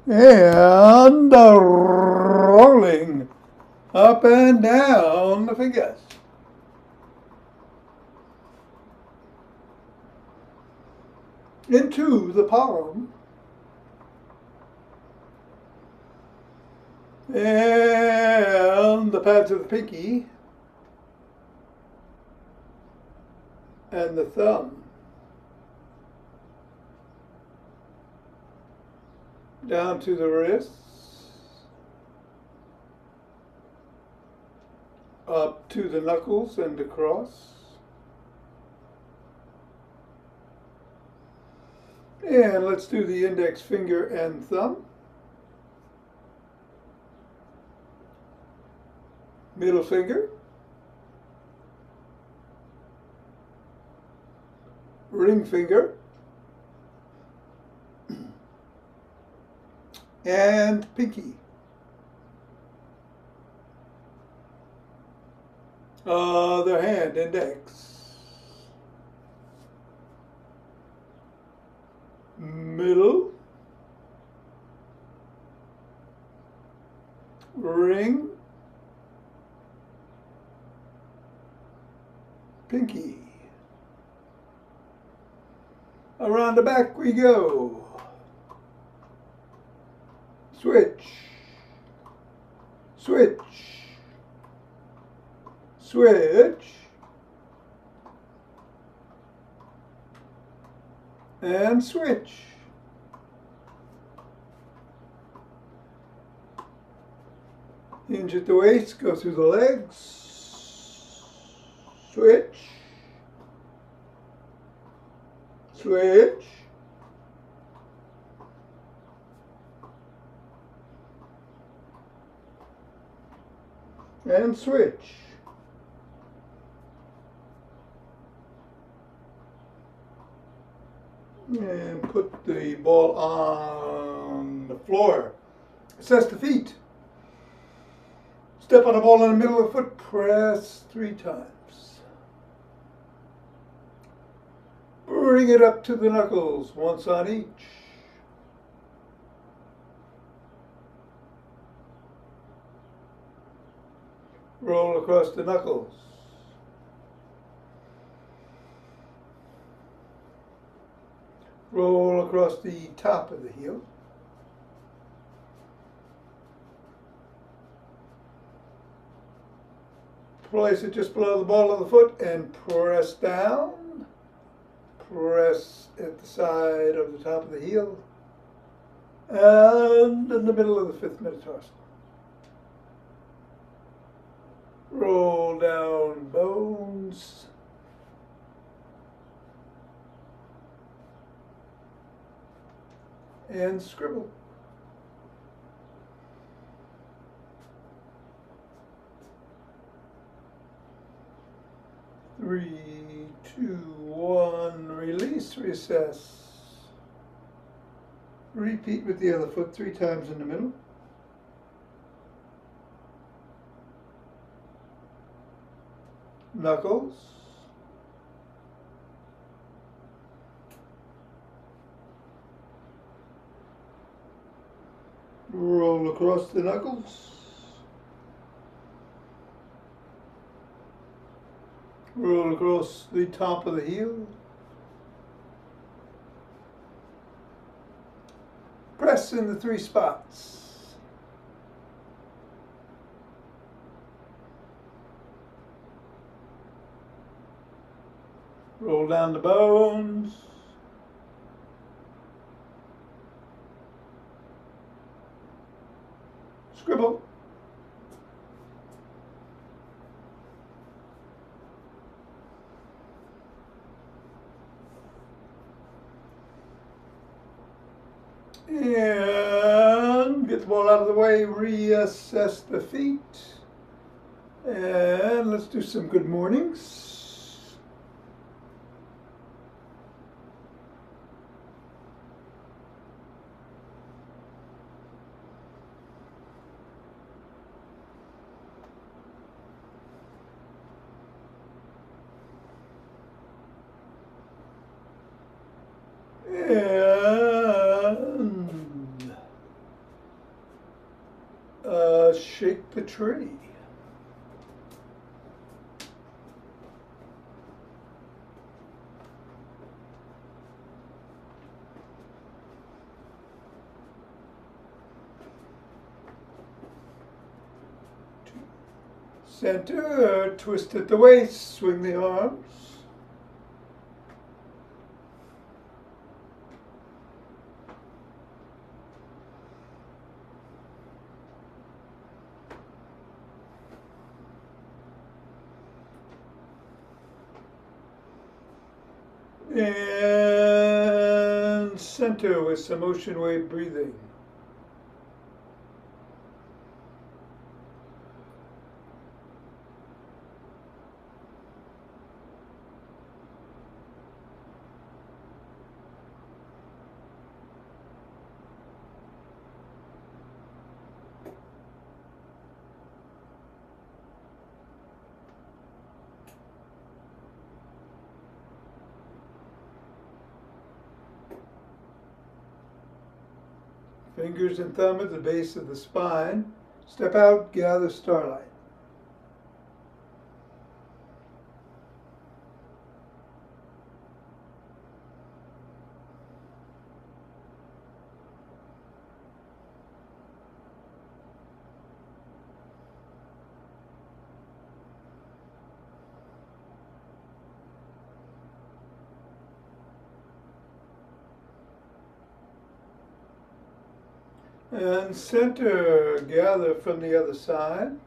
and rolling up and down the fingers. Into the palm. And the pads of the pinky and the thumb. Down to the wrists, up to the knuckles and across. And let's do the index finger and thumb. Middle finger. Ring finger. And pinky. Other hand, index. Middle. Ring. Pinky. Around the back we go. Switch. Switch. Switch. And switch. Hinge at the waist, go through the legs. Switch. Switch. And switch. And put the ball on the floor. Assess the feet. Step on the ball in the middle of the foot, press 3 times. Bring it up to the knuckles, once on each. Roll across the knuckles. Roll across the top of the heel. Place it just below the ball of the foot and press down. Press at the side of the top of the heel and in the middle of the 5th metatarsal. Roll down bones. And scribble. Three, two, one, release, recess. Repeat with the other foot 3 times in the middle. Knuckles. Roll across the knuckles. Roll across the top of the heel. Press in the 3 spots. Roll down the bones. Scribble. And get the ball out of the way, reassess the feet. And let's do some good mornings. And the tree. Center, twist at the waist, swing the arms. And center with some ocean wave breathing. Fingers and thumb at the base of the spine. Step out, gather starlight. And center, gather from the other side.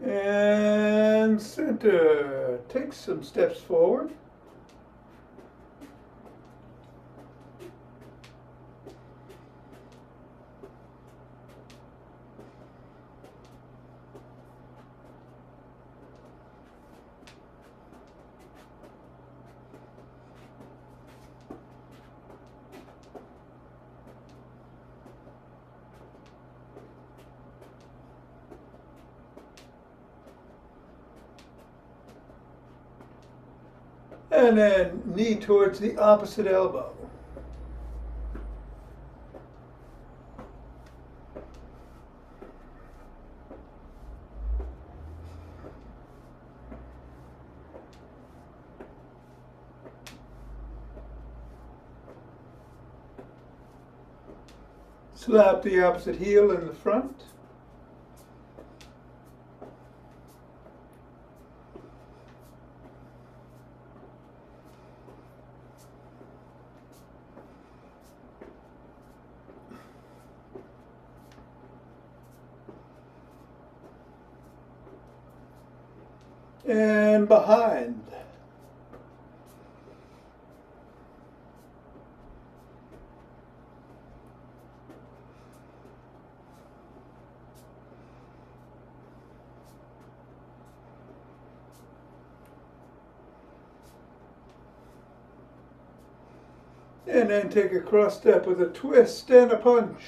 And center, take some steps forward. And then knee towards the opposite elbow. Slap the opposite heel in the front. And behind. And then take a cross step with a twist and a punch.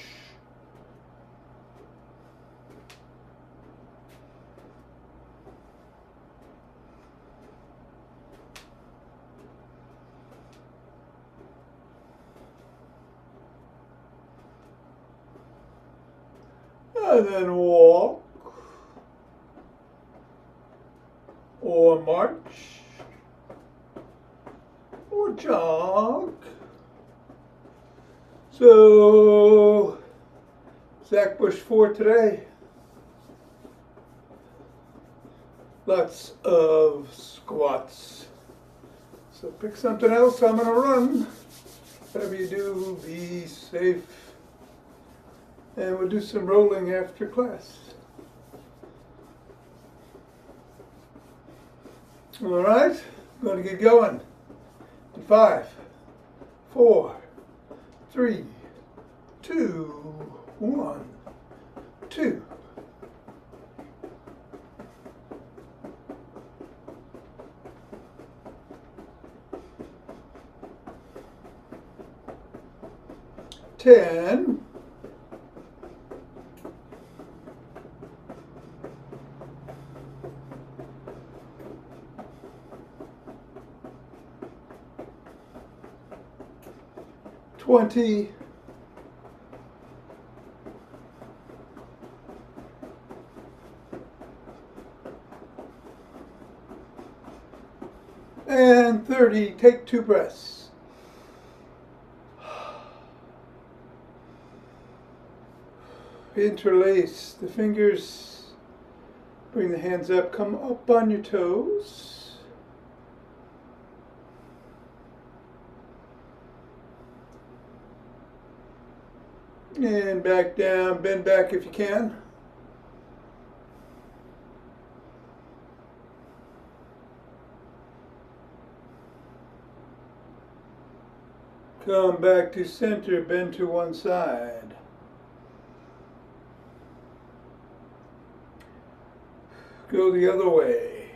And then walk, or march, or jog. So, Zach Bush for today. Lots of squats. So pick something else, I'm gonna run. Whatever you do, be safe. And we'll do some rolling after class. All right, going to get going. In 5, 4, 3, 2, 1, 2. 10. $20. And 30. Take 2 breaths. Interlace the fingers. Bring the hands up. Come up on your toes. And back down. Bend back if you can. Come back to center, bend to one side. Go the other way.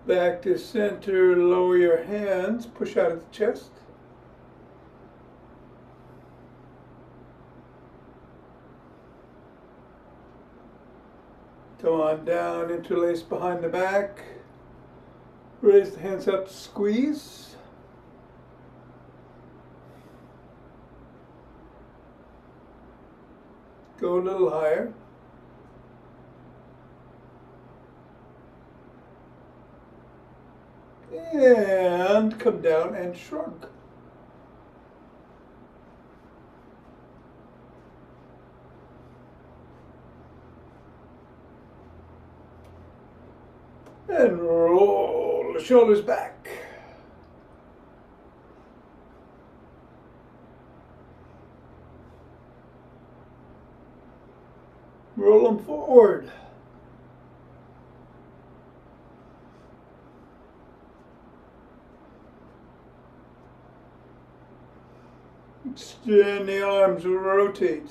Back to center, lower your hands, push out of the chest. Come on down, interlace behind the back. Raise the hands up, squeeze. Go a little higher. And come down and shrug. And roll the shoulders back. Roll them forward. Extend the arms, rotate.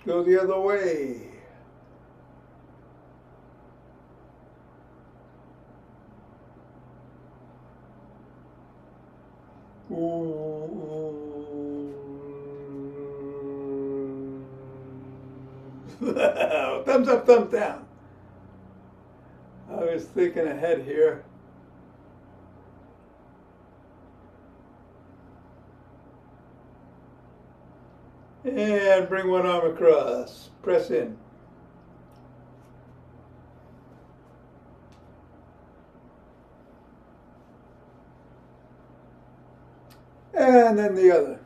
Go the other way. Thumbs up, thumbs down. I was thinking ahead here. And bring one arm across. Press in. And then the other.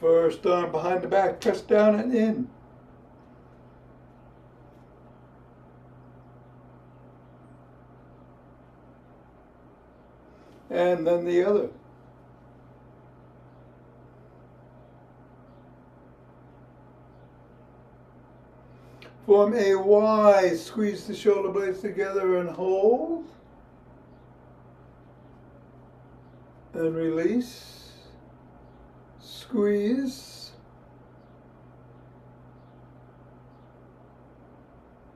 First arm behind the back, press down and in. And then the other. Form a Y, squeeze the shoulder blades together and hold. And release. Squeeze.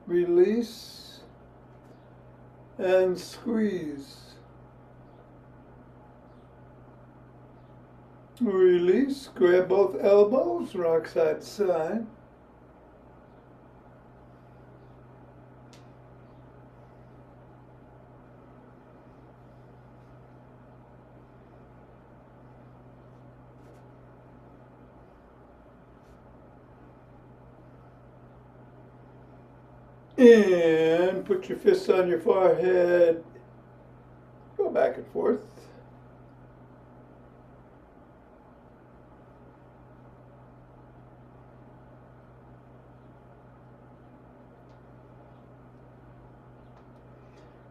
Release. And squeeze. Release. Grab both elbows, rock side to side. And put your fists on your forehead. Go back and forth.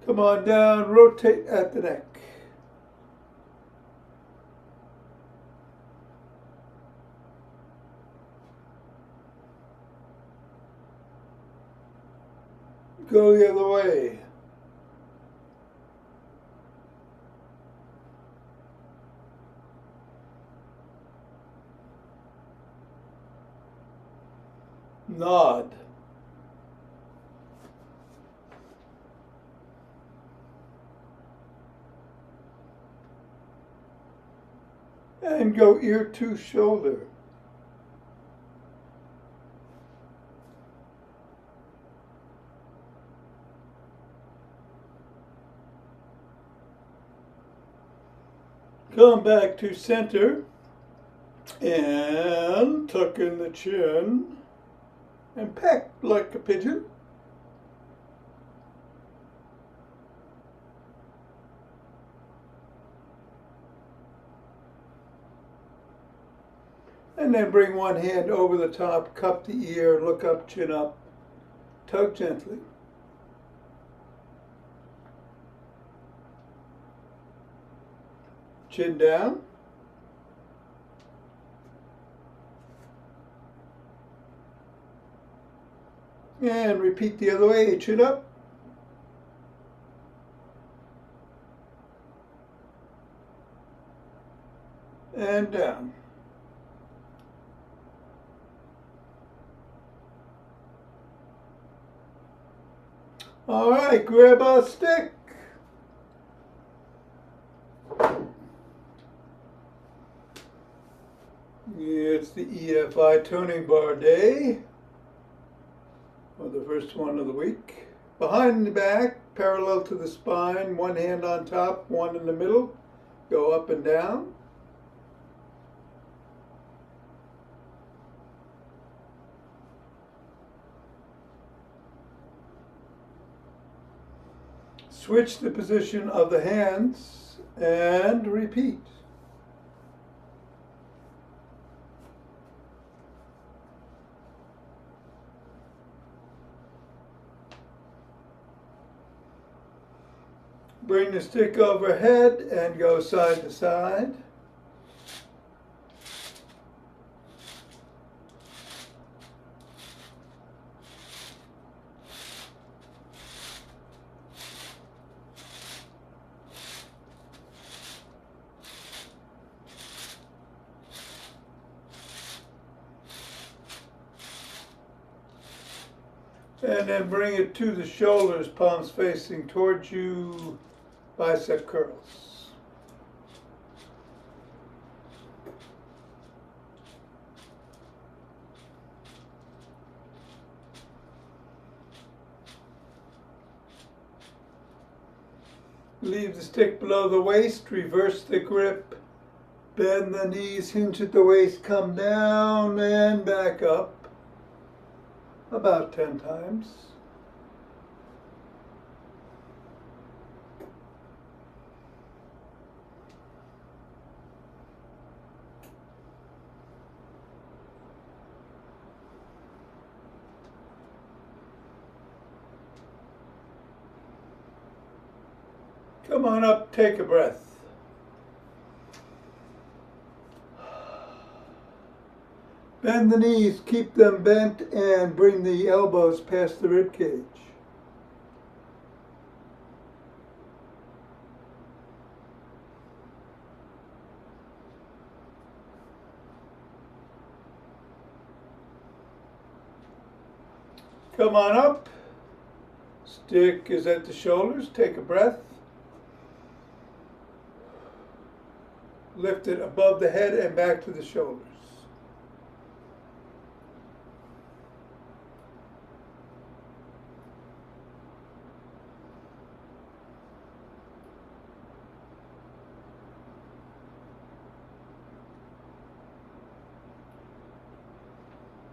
Come on down, rotate at the neck. Go the other way. nod. And go ear to shoulder. Come back to center and tuck in the chin and peck like a pigeon. And then bring one hand over the top, cup the ear, look up, chin up, tug gently. Chin down. And repeat the other way, chin up. And down. All right, grab a stick. It's the EFI toning bar day, or the first one of the week. Behind the back, parallel to the spine, one hand on top, one in the middle. Go up and down. Switch the position of the hands and repeat. Bring the stick overhead and go side to side. And then bring it to the shoulders, palms facing towards you, bicep curls. Leave the stick below the waist, reverse the grip, bend the knees, hinge at the waist, come down and back up. About 10 times. Come on up, take a breath. Bend the knees, keep them bent, and bring the elbows past the rib cage. Come on up. Stick is at the shoulders. Take a breath. Lift it above the head and back to the shoulders.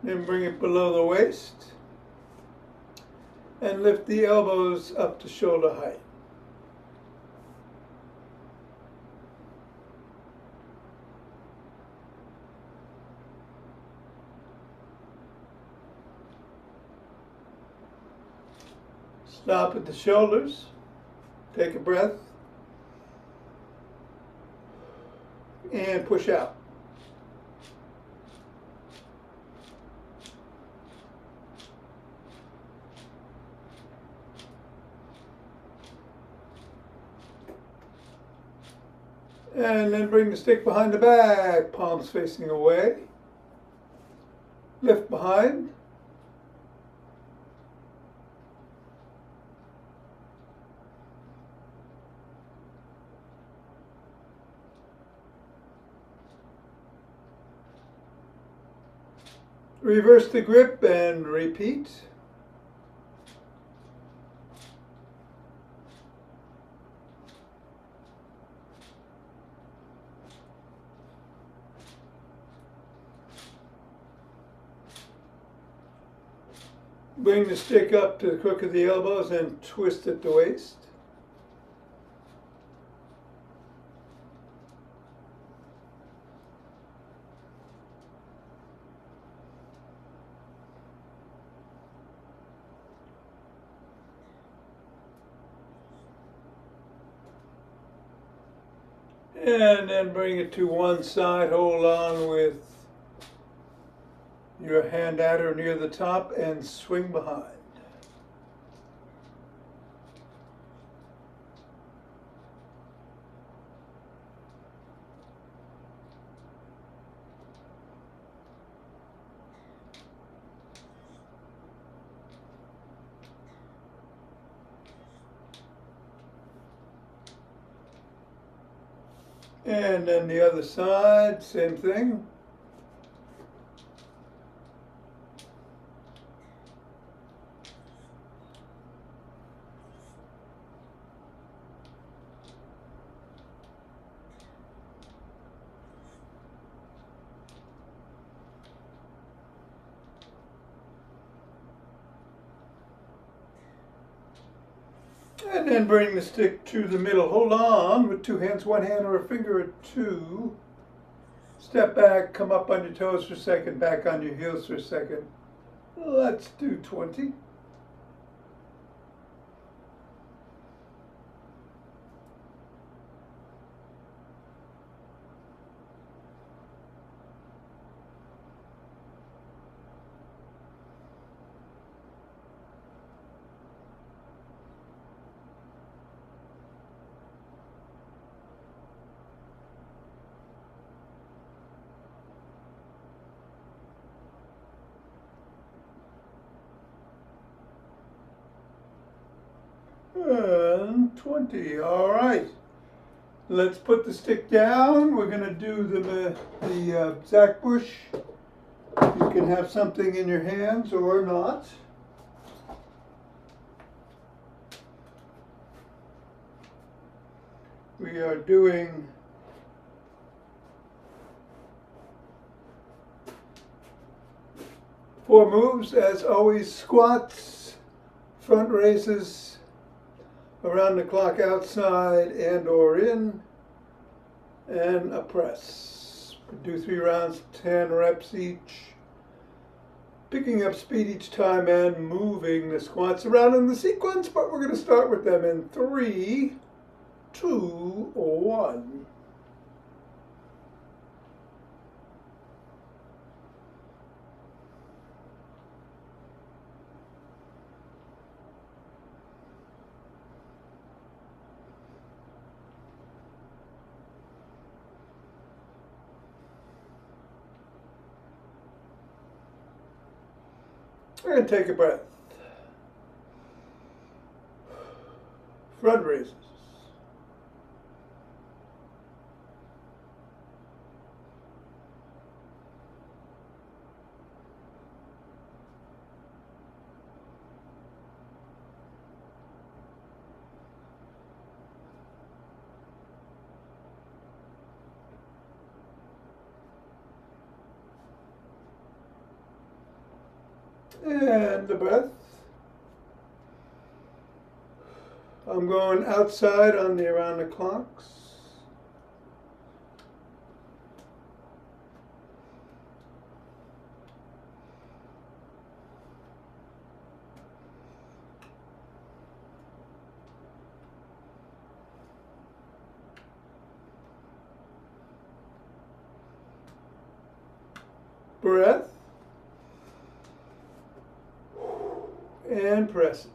Then bring it below the waist and lift the elbows up to shoulder height. Stop at the shoulders, take a breath, and push out. And then bring the stick behind the back, palms facing away. Lift behind, Reverse the grip and repeat. Bring the stick up to the crook of the elbows and twist at the waist. And then bring it to one side, hold on with your hand at or near the top and swing behind. And then the other side, same thing. And then bring the stick to the middle. Hold on with two hands, one hand or a finger or two. Step back, come up on your toes for a second, back on your heels for a second. Let's do 20. And 20. All right. Let's put the stick down. We're going to do the Zach Bush. You can have something in your hands or not. We are doing four moves, as always: squats, front raises, around the clock outside and or in, and a press. Do 3 rounds, 10 reps each, picking up speed each time and moving the squats around in the sequence, but we're going to start with them in 3, 2, 1. And take a breath. Front raises. And the breath. I'm going outside on the around the clocks. Breath. And presses.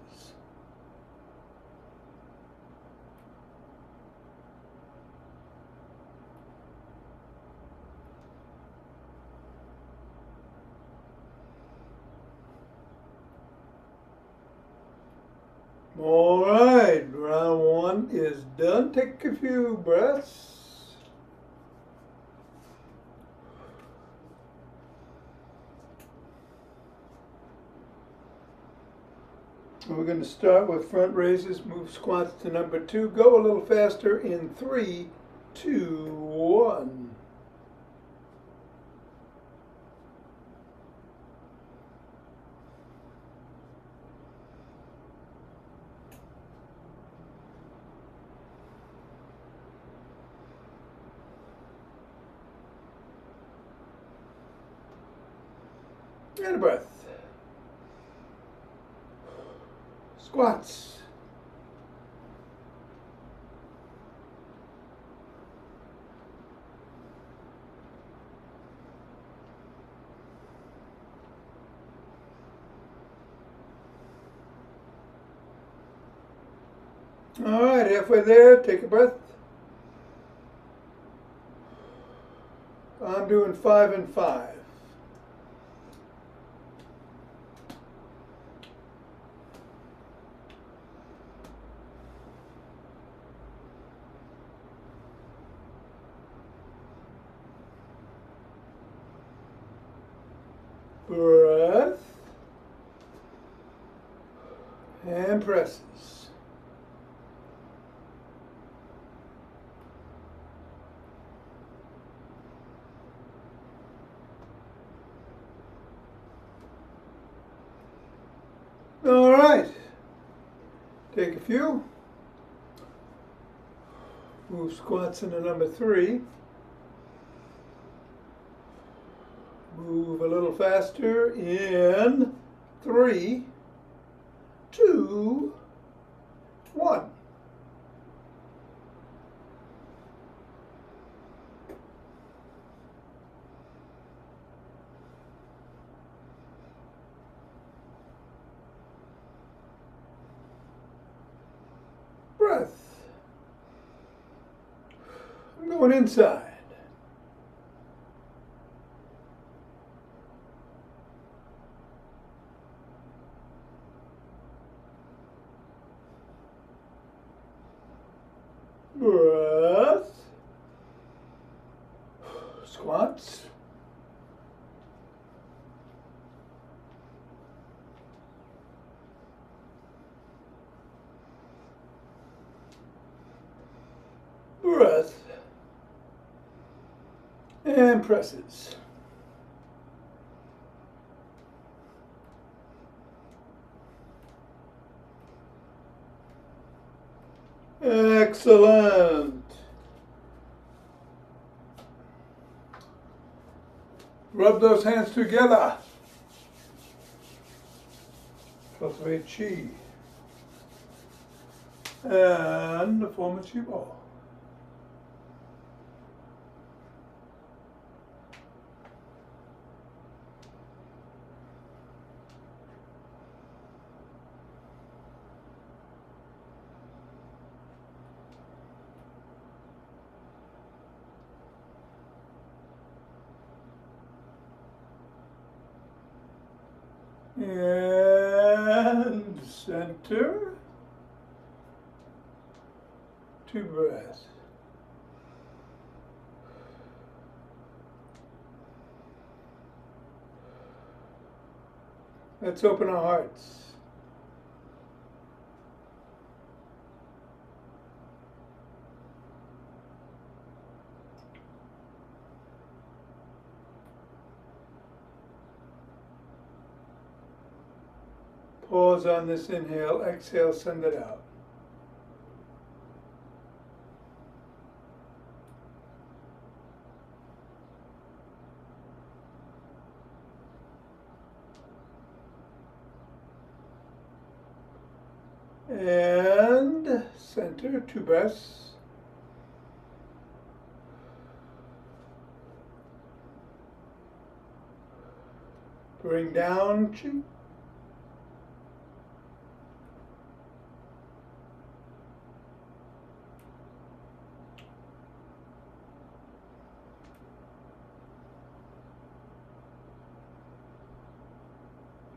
All right, round 1 is done. Take a few breaths. We're going to start with front raises, move squats to number 2, go a little faster in 3, 2, 1. And a breath. Squats. All right, halfway there, take a breath. I'm doing 5 and 5. Breath. And presses. All right. Take a few. Move squats into number 3. Move a little faster in 3, 2, 1. Breath. I'm going inside. Breath. Squats. Breath. And presses. Excellent. Rub those hands together. Cultivate chi. And form a chi ball. And center. 2 breaths. Let's open our hearts. Pause on this inhale, exhale, send it out. And center, 2 breaths. Bring down chi.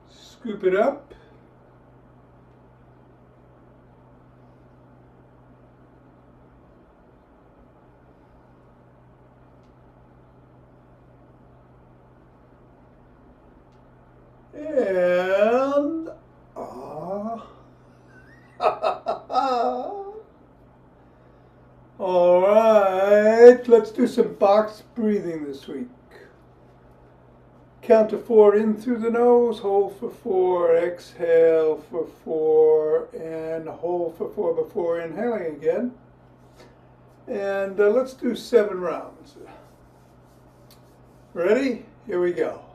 Scoop it up. And right, let's do some box breathing this week. Count to 4 in through the nose, hold for 4, exhale for 4, and hold for 4 before inhaling again. And let's do 7 rounds. Ready? Here we go.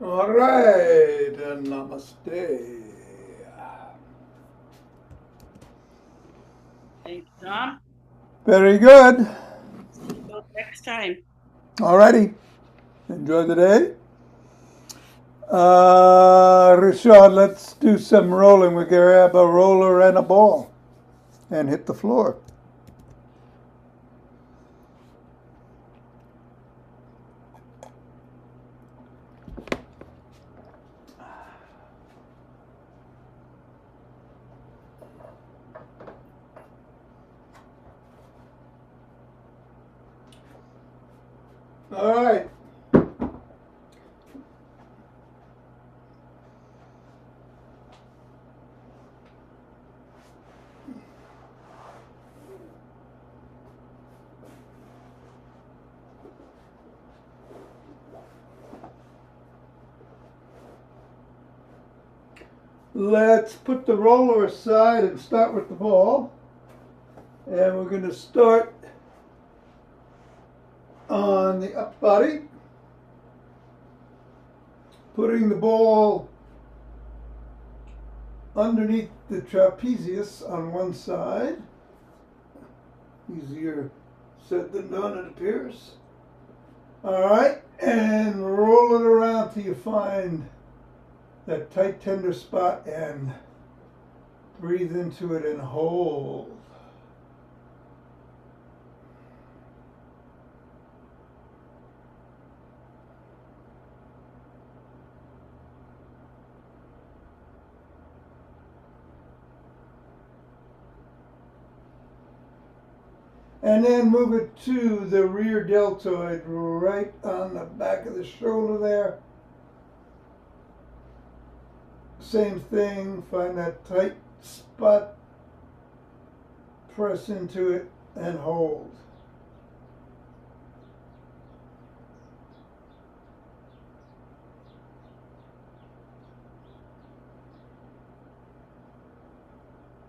All right, and namaste. Thanks, Thom. Very good. Till next time. All righty. Enjoy the day. Rishad, let's do some rolling. We grab a roller and a ball and hit the floor. All right. Let's put the roller aside and start with the ball. And we're going to start on the up body, putting the ball underneath the trapezius on one side. Easier said than done, it appears. All right, and roll it around till you find that tight, tender spot and breathe into it and hold. And then move it to the rear deltoid, right on the back of the shoulder there. Same thing, find that tight spot, press into it, and hold.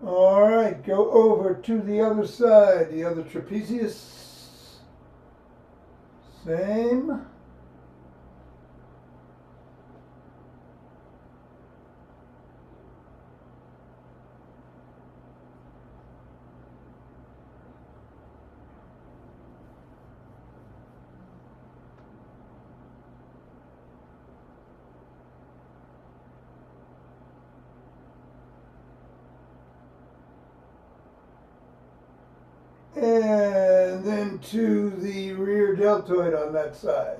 All right, go over to the other side, the other trapezius. Same. And then to the rear deltoid on that side.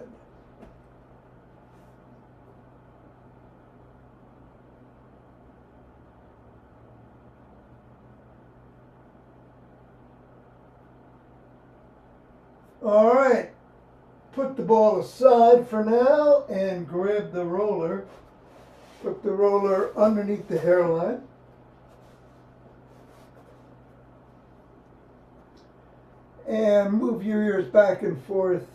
All right, put the ball aside for now and grab the roller. Put the roller underneath the hairline. And move your ears back and forth,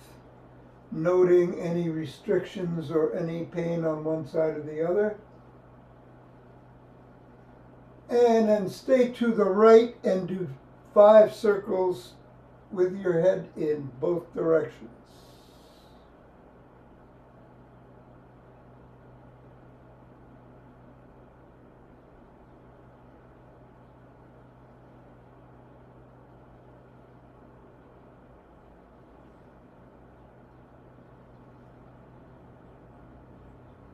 noting any restrictions or any pain on one side or the other. And then stay to the right and do 5 circles with your head in both directions.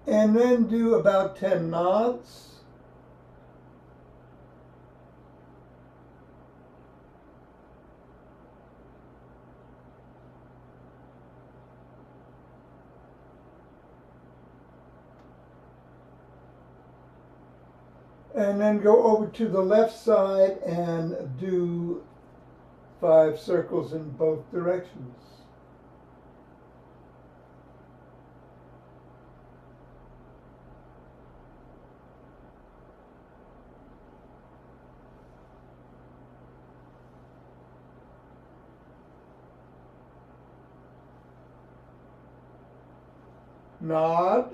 And then do about 10 nods. And then go over to the left side and do 5 circles in both directions. Nod.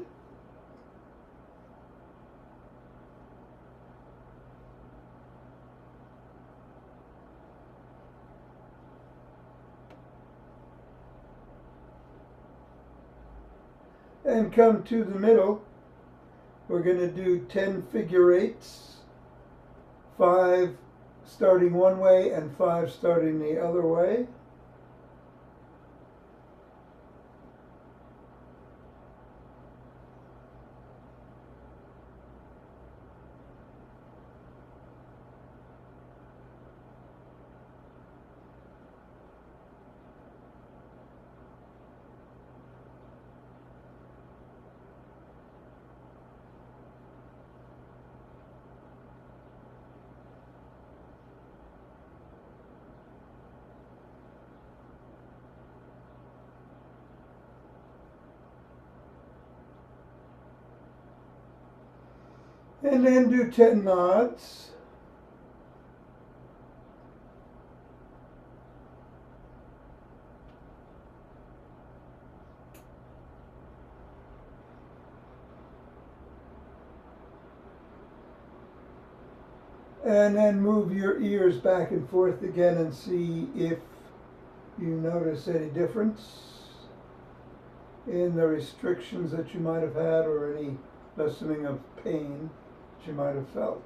And come to the middle. We're going to do 10 figure eights, 5 starting one way and 5 starting the other way. And then do 10 nods. And then move your ears back and forth again and see if you notice any difference in the restrictions that you might have had or any lessening of pain that you might have felt.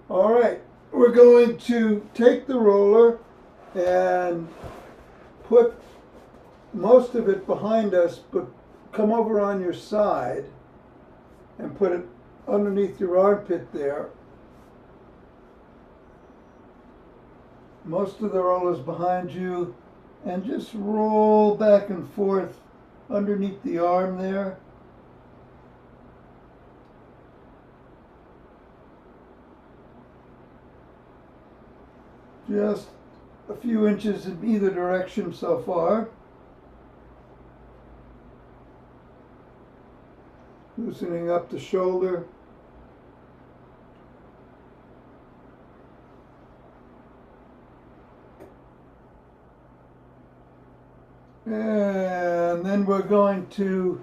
All right, we're going to take the roller and put most of it behind us, but come over on your side and put it underneath your armpit there. Most of the rollers behind you, and just roll back and forth underneath the arm there. Just a few inches in either direction so far. Loosening up the shoulder. And then we're going to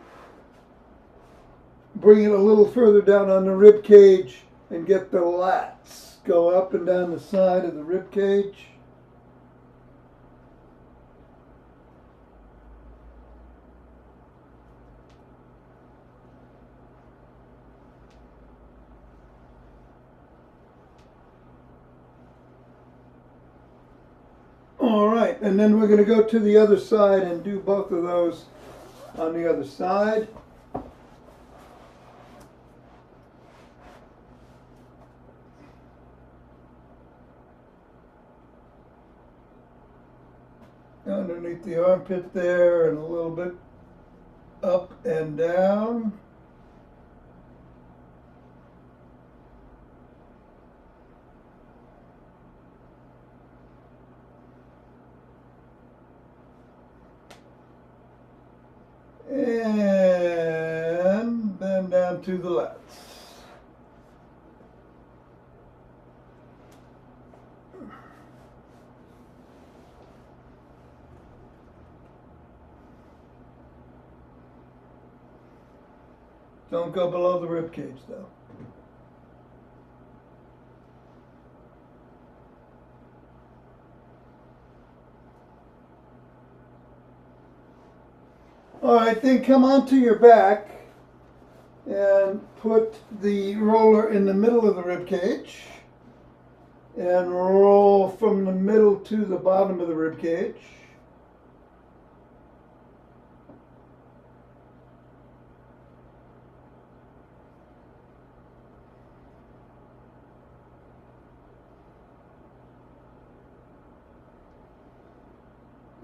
bring it a little further down on the rib cage and get the lats. Go up and down the side of the rib cage. All right, and then we're going to go to the other side and do both of those on the other side. Underneath the armpit there and a little bit up and down. And then down to the lats. Don't go below the rib cage though. All right, then come onto your back and put the roller in the middle of the rib cage and roll from the middle to the bottom of the rib cage.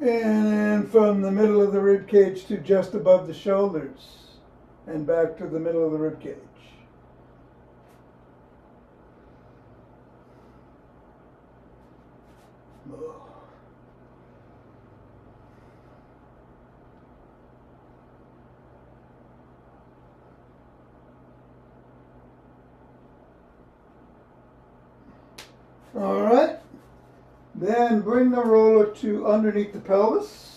And then from the middle of the rib cage to just above the shoulders and back to the middle of the rib cage. All right. Then bring the roller to underneath the pelvis.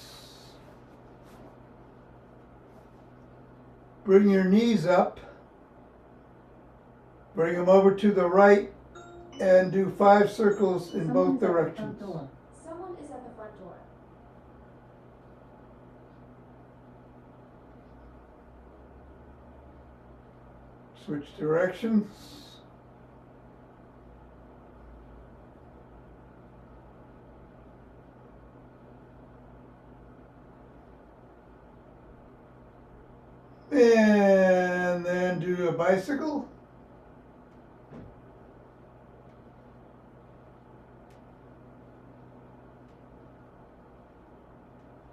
Bring your knees up. Bring them over to the right and do 5 circles in both directions. Someone is at the front door. Switch directions. And then do a bicycle.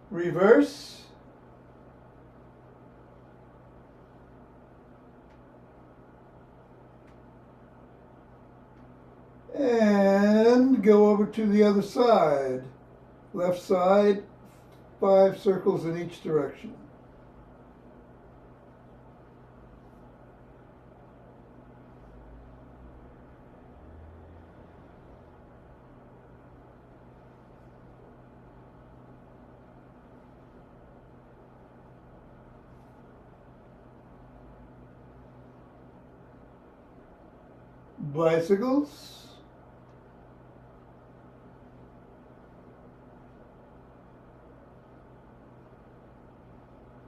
Reverse. And go over to the other side. Left side, 5 circles in each direction. Bicycles.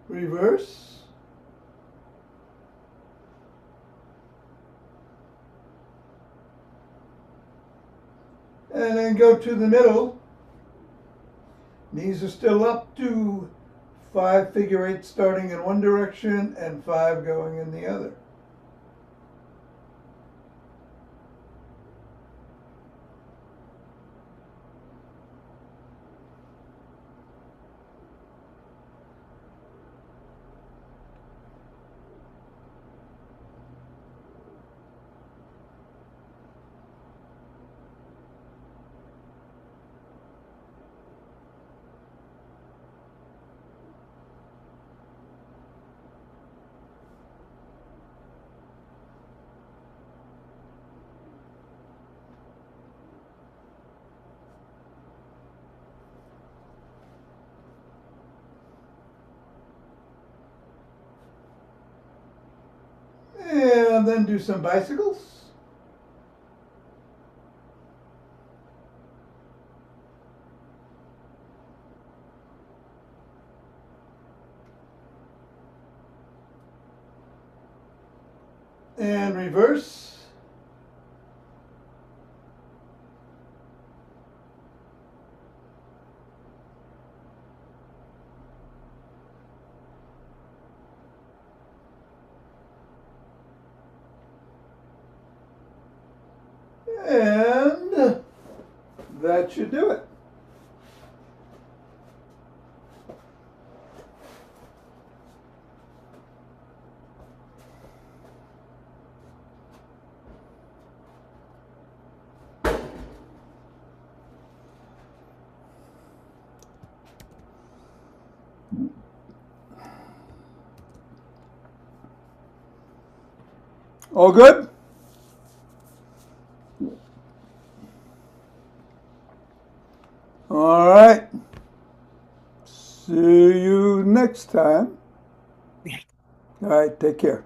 Reverse. And then go to the middle. Knees are still up. Do 5 figure 8 starting in one direction and 5 going in the other. And then do some bicycles. And reverse. And that should do it. All good? All right. See you next time. All right, take care.